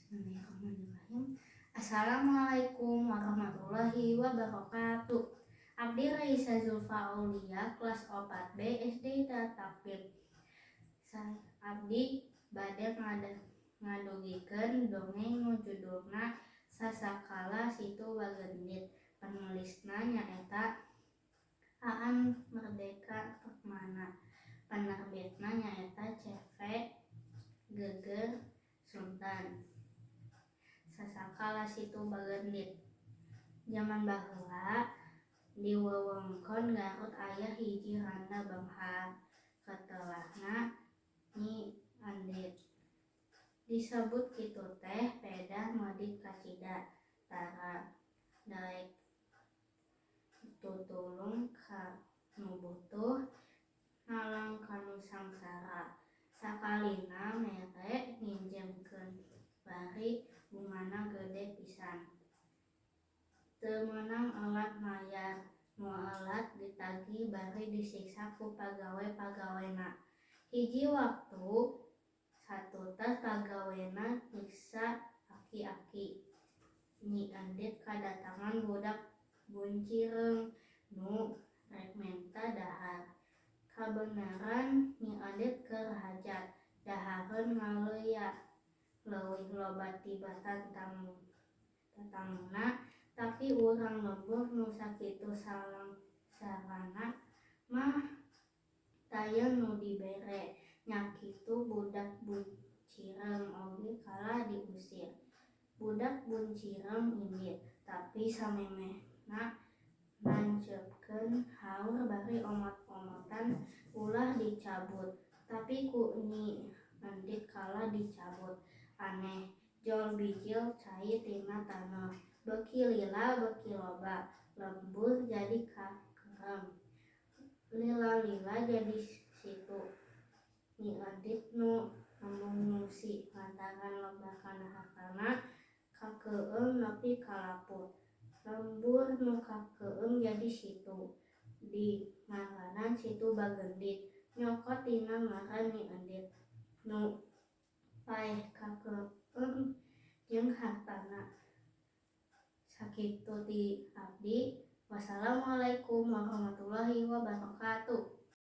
Bismillahirrahmanirrahim. Assalamualaikum warahmatullahi wabarakatuh. Abdi Raisa Zulfa Aulia kelas 4B SD Tatapil. Abdi bade ngadugikeun dongeng nu judulna Sasakala Situ Bagendit. Penulisna nyaeta Aan Merdeka Permana. Penerbitna nyaeta CV Geger Sultan. Sasakala Situ Bagendit. Zaman baheula di wewengkon Garut aya hiji randa benghar, katelahna Nyi Andit. Disebut kitu teh pedah modit kacida tara daek tutulung ka nu butuh nalang kanu sangsara. Sakalina mere nginjemkeun bari bungana gede pisan. Teu meunang elat mayar, nu elat ditagih bari disiksa ku pagawe-pagawena. Hiji waktu satutas pagawena nyiksa aki-aki. Nyi Andit kadatangan budak buncireung nu rek menta dahar. Kabeneran Nyi Andit keur hajat, dahareun ngaleuya. Leuwih loba tiba tatangna, tapi urang lembur nu sakitu sarana mah taya nu dibere. Nya kitu budak buncireung oge kalah diusir. Budak buncireung indit, tapi samemehna nanceupkeun haur bari omot-omotan ulah dicabut. Tapi ku Nyi Andit kalah dicabut. Aneh, jol bijil cai tina taneuh. Beuki lila beuki loba, lembur jadi kakerem. Lila-lila jadi situ. Nyi Andit nu embung ngungsi lantaran loba kana hartana, kakeueung nepi ka laput. Lembur nu kakeueung jadi situ. Di ngaranna Situ Bagendit. Nyokot tina ngaran Nyi Andit. Nu paeh kakeueung jeung hartana. Sakitu ti abdi. Wassalamualaikum warahmatullahi wabarakatuh.